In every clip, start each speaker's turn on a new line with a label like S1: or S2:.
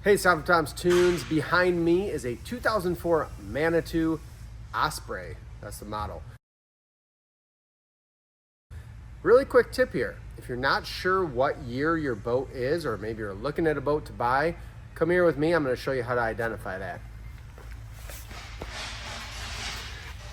S1: Hey, sometimes Toons. Behind me is a 2004 Manitou Osprey. That's the model. Really quick tip here. If you're not sure what year your boat is, or maybe you're looking at a boat to buy, come here with me. I'm going to show you how to identify that.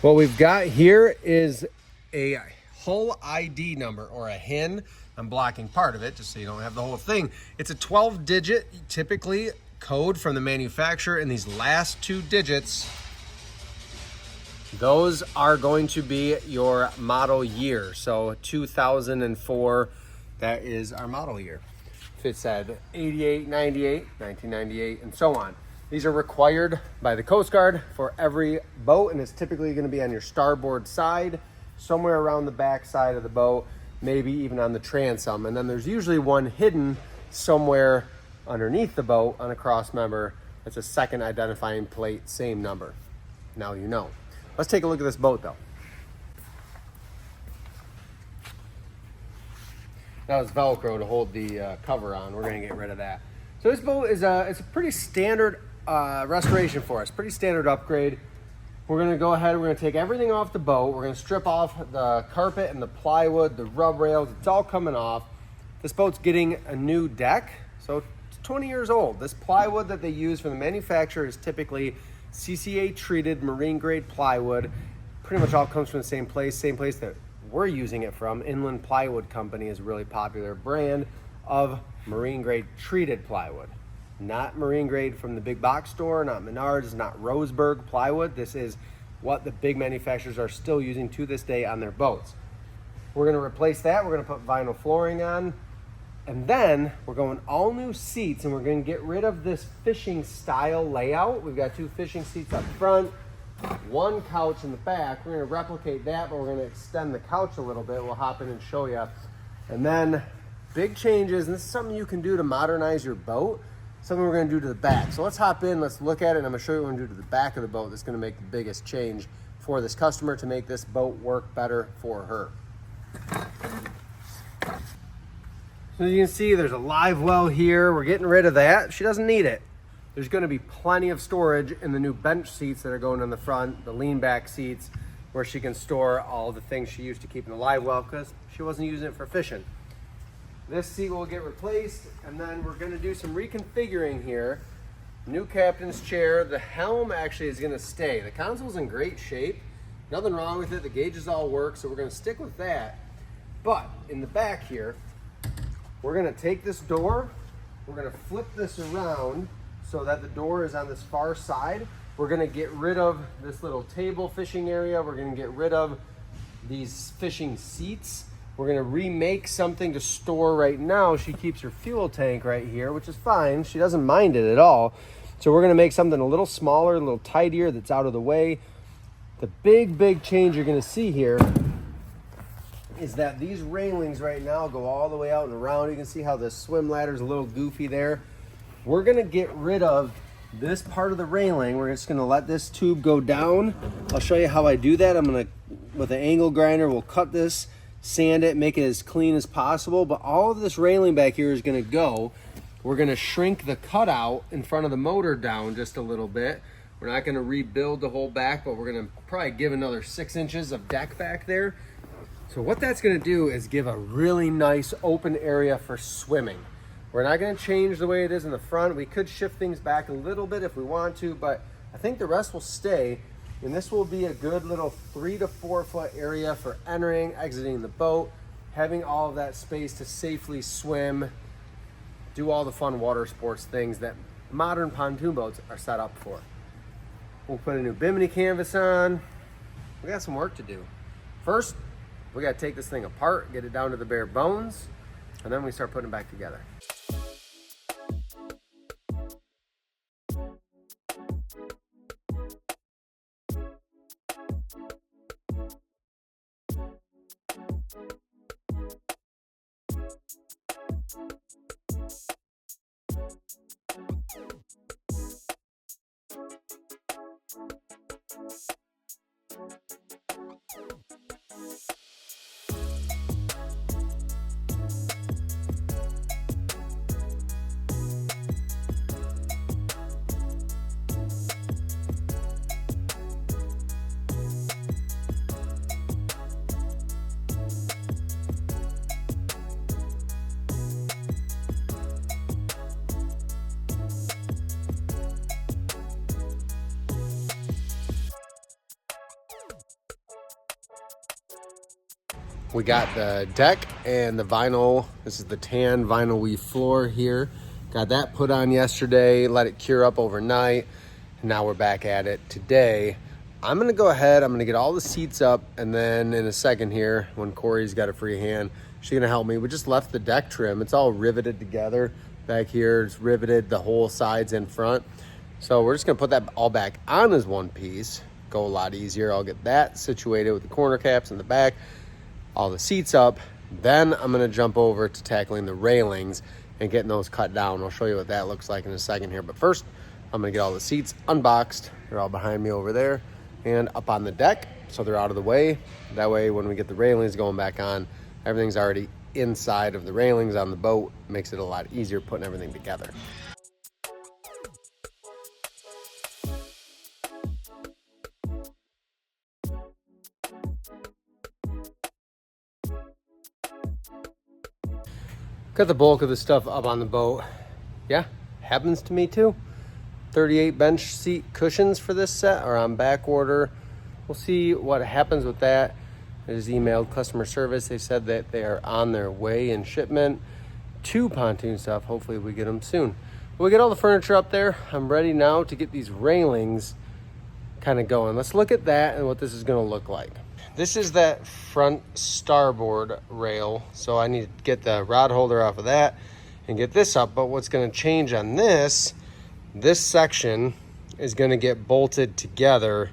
S1: What we've got here is a hull ID number, or a HIN. I'm blocking part of it just so you don't have the whole thing. It's a 12-digit, typically, code from the manufacturer, and these last two digits, those are going to be your model year. So 2004, that is our model year. If it said 88, 98, 1998, and so on. These are required by the Coast Guard for every boat, and it's typically going to be on your starboard side, somewhere around the back side of the boat, maybe even on the transom. And then there's usually one hidden somewhere underneath the boat on a cross member. That's a second identifying plate, same number. Now you know. Let's take a look at this boat though. That was Velcro to hold the cover on. We're gonna get rid of that. So this boat is it's a pretty standard restoration for us, pretty standard upgrade. We're gonna go ahead, we're gonna take everything off the boat. We're gonna strip off the carpet and the plywood, the rub rails, it's all coming off. This boat's getting a new deck, so it's 20 years old. This plywood that they use from the manufacturer is typically CCA treated marine grade plywood. Pretty much all comes from the same place that we're using it from. Inland Plywood Company is a really popular brand of marine grade treated plywood. Not marine grade from the big box store, not Menards, not Roseburg plywood. This is what the big manufacturers are still using to this day on their boats. We're gonna replace that. We're gonna put vinyl flooring on. And then we're going all new seats, and we're gonna get rid of this fishing style layout. We've got two fishing seats up front, one couch in the back. We're gonna replicate that, but we're gonna extend the couch a little bit. We'll hop in and show you. And then big changes, and this is something you can do to modernize your boat. Something we're gonna do to the back. So let's hop in, let's look at it, and I'm gonna show you what we're gonna do to the back of the boat that's gonna make the biggest change for this customer to make this boat work better for her. So as you can see, there's a live well here. We're getting rid of that. She doesn't need it. There's gonna be plenty of storage in the new bench seats that are going in the front, the lean back seats, where she can store all the things she used to keep in the live well because she wasn't using it for fishing. This seat will get replaced, and then we're gonna do some reconfiguring here. New captain's chair. The helm actually is gonna stay. The console's in great shape. Nothing wrong with it. The gauges all work, so we're gonna stick with that. But in the back here, we're gonna take this door, we're gonna flip this around so that the door is on this far side. We're gonna get rid of this little table fishing area. We're gonna get rid of these fishing seats. We're gonna remake something to store right now. She keeps her fuel tank right here, which is fine. She doesn't mind it at all. So we're gonna make something a little smaller, a little tidier, that's out of the way. The big change you're gonna see here is that these railings right now go all the way out and around. You can see how the swim ladder is a little goofy there. We're gonna get rid of this part of the railing. We're just gonna let this tube go down. I'll show you how I do that. I'm gonna, with an angle grinder, we'll cut this, sand it, make it as clean as possible. But all of this railing back here is gonna go. We're gonna shrink the cutout in front of the motor down just a little bit. We're not gonna rebuild the whole back, but we're gonna probably give another 6 inches of deck back there. So what that's gonna do is give a really nice open area for swimming. We're not gonna change the way it is in the front. We could shift things back a little bit if we want to, but I think the rest will stay. And this will be a good little 3 to 4 foot area for entering, exiting the boat, having all of that space to safely swim, do all the fun water sports things that modern pontoon boats are set up for. We'll put a new Bimini canvas on. We got some work to do. First, we gotta take this thing apart, get it down to the bare bones, and then we start putting it back together. We got the deck and the vinyl. This is the tan vinyl weave floor here. Got that put on yesterday, let it cure up overnight. And now we're back at it today. I'm gonna go ahead, I'm gonna get all the seats up, and then in a second here, when Corey's got a free hand, she's gonna help me. We just left the deck trim. It's all riveted together back here. It's riveted the whole sides and front. So we're just gonna put that all back on as one piece. Go a lot easier. I'll get that situated with the corner caps in the back, all the seats up. Then I'm gonna jump over to tackling the railings and getting those cut down. I'll show you what that looks like in a second here. But first, I'm gonna get all the seats unboxed. They're all behind me over there and up on the deck, so they're out of the way. That way, when we get the railings going back on, everything's already inside of the railings on the boat. Makes it a lot easier putting everything together. Got the bulk of the stuff up on the boat. Yeah, happens to me too. 38 bench seat cushions for this set are on back order. We'll see what happens with that. I just emailed customer service. They said that they are on their way in shipment. 2 pontoon stuff. Hopefully we get them soon. We'll get all the furniture up there. I'm ready now to get these railings kind of going. Let's look at that and what this is going to look like. This is that front starboard rail, so I need to get the rod holder off of that and get this up. But what's going to change on this section is going to get bolted together.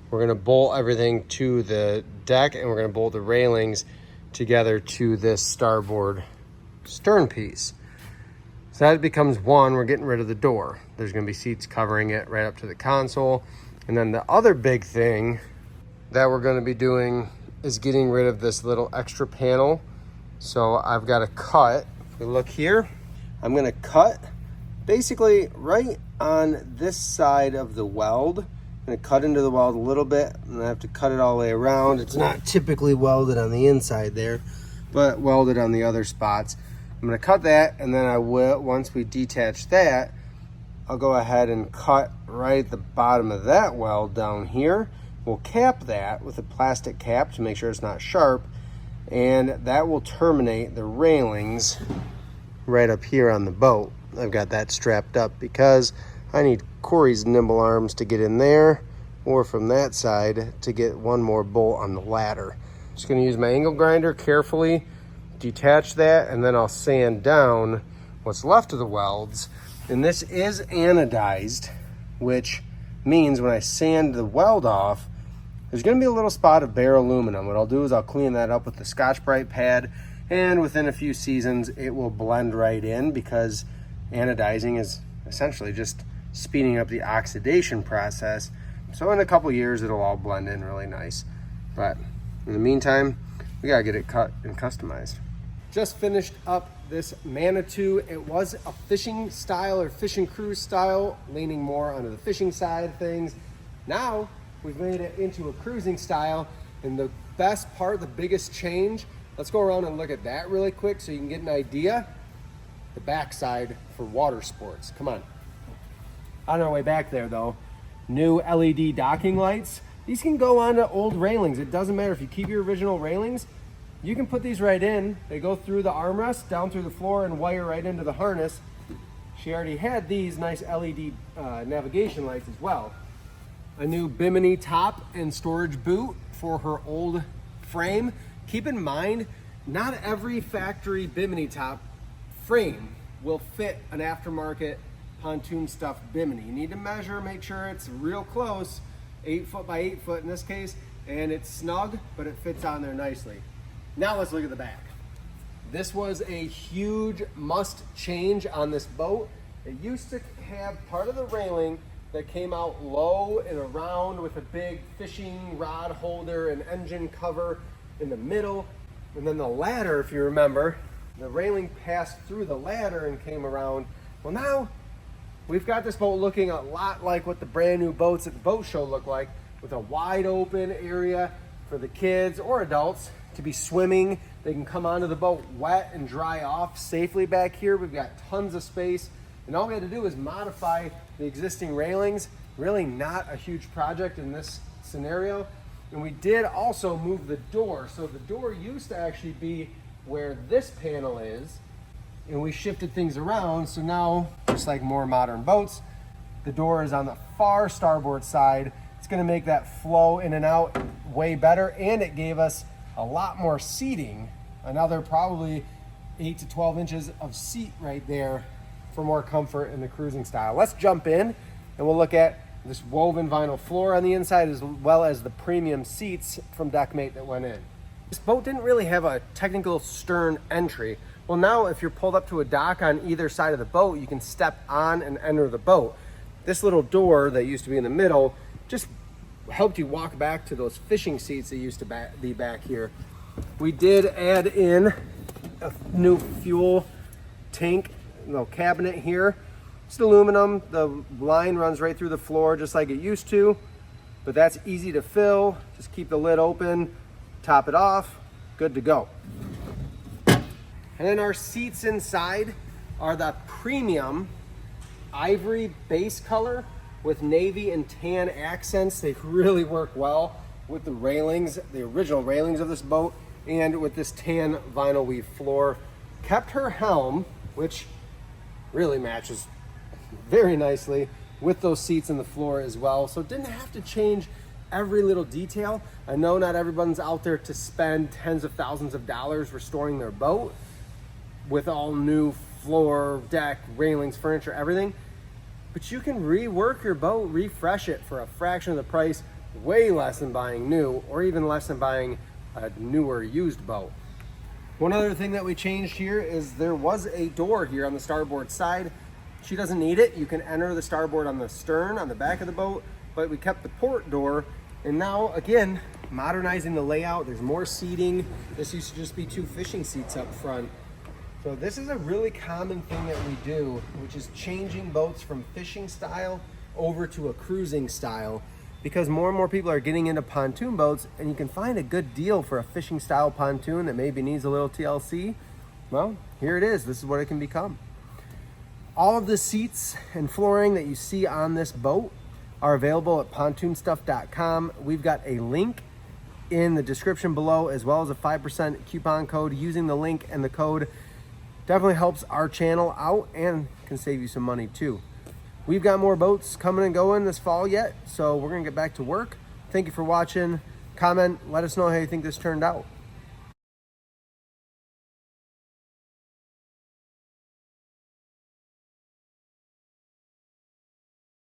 S1: We're going to bolt everything to the deck, and we're going to bolt the railings together to this starboard stern piece. So that becomes one. We're getting rid of the door. There's going to be seats covering it right up to the console. And then the other big thing that we're going to be doing is getting rid of this little extra panel. So I've got to cut. If we look here, I'm going to cut basically right on this side of the weld. I'm going to cut into the weld a little bit, and I have to cut it all the way around. It's not typically welded on the inside there, but welded on the other spots. I'm going to cut that, and then I will, once we detach that, I'll go ahead and cut right at the bottom of that weld down here. We'll cap that with a plastic cap to make sure it's not sharp, and that will terminate the railings right up here on the boat. I've got that strapped up because I need Corey's nimble arms to get in there, or from that side to get one more bolt on the ladder. Just going to use my angle grinder carefully, detach that, and then I'll sand down what's left of the welds. And this is anodized, which means when I sand the weld off, there's going to be a little spot of bare aluminum. What I'll do is I'll clean that up with the Scotch-Brite pad, and within a few seasons it will blend right in, because anodizing is essentially just speeding up the oxidation process. So in a couple years it'll all blend in really nice. But in the meantime, we gotta get it cut and customized. Just finished up this Manitou. It was a fishing style or fishing cruise style, leaning more onto the fishing side of things. Now we've made it into a cruising style, and the best part, the biggest change, let's go around and look at that really quick so you can get an idea. The backside for water sports. Come on. On our way back there though, new LED docking lights. These can go onto old railings. It doesn't matter if you keep your original railings, you can put these right in. They go through the armrest, down through the floor, and wire right into the harness. She already had these nice LED navigation lights as well. A new Bimini top and storage boot for her old frame. Keep in mind, not every factory Bimini top frame will fit an aftermarket pontoon stuffed Bimini. You need to measure, make sure it's real close, 8 foot by 8 foot in this case, and it's snug, but it fits on there nicely. Now let's look at the back. This was a huge must change on this boat. It used to have part of the railing that came out low and around with a big fishing rod holder and engine cover in the middle. And then the ladder, if you remember, the railing passed through the ladder and came around. Well, now we've got this boat looking a lot like what the brand new boats at the boat show look like, with a wide open area for the kids or adults to be swimming. They can come onto the boat wet and dry off safely back here. We've got tons of space, and all we had to do is modify the existing railings. Really not a huge project in this scenario. And we did also move the door. So the door used to actually be where this panel is, and we shifted things around. So now, just like more modern boats, the door is on the far starboard side. It's gonna make that flow in and out way better, and it gave us a lot more seating, another probably 8 to 12 inches of seat right there for more comfort in the cruising style. Let's jump in and we'll look at this woven vinyl floor on the inside, as well as the premium seats from Deckmate that went in. This boat didn't really have a technical stern entry. Well, now if you're pulled up to a dock on either side of the boat, you can step on and enter the boat. This little door that used to be in the middle just helped you walk back to those fishing seats that used to be back here. We did add in a new fuel tank, little cabinet here. It's aluminum. The line runs right through the floor just like it used to, but that's easy to fill. Just keep the lid open, top it off, good to go. And then our seats inside are the premium ivory base color with navy and tan accents. They really work well with the railings, the original railings of this boat, and with this tan vinyl weave floor. Kept her helm, which really matches very nicely with those seats and the floor as well. So didn't have to change every little detail. I know not everyone's out there to spend tens of thousands of dollars restoring their boat with all new floor, deck, railings, furniture, everything. But you can rework your boat, refresh it for a fraction of the price, way less than buying new, or even less than buying a newer used boat. One other thing that we changed here is there was a door here on the starboard side. She doesn't need it. You can enter the starboard on the stern, on the back of the boat, but we kept the port door. And now, again, modernizing the layout. There's more seating. This used to just be 2 fishing seats up front. So this is a really common thing that we do, which is changing boats from fishing style over to a cruising style, because more and more people are getting into pontoon boats, and you can find a good deal for a fishing style pontoon that maybe needs a little TLC. Well, here it is. This is what it can become. All of the seats and flooring that you see on this boat are available at pontoonstuff.com. We've got a link in the description below, as well as a 5% coupon code. Using the link and the code definitely helps our channel out and can save you some money too. We've got more boats coming and going this fall yet, so we're gonna get back to work. Thank you for watching. Comment, let us know how you think this turned out.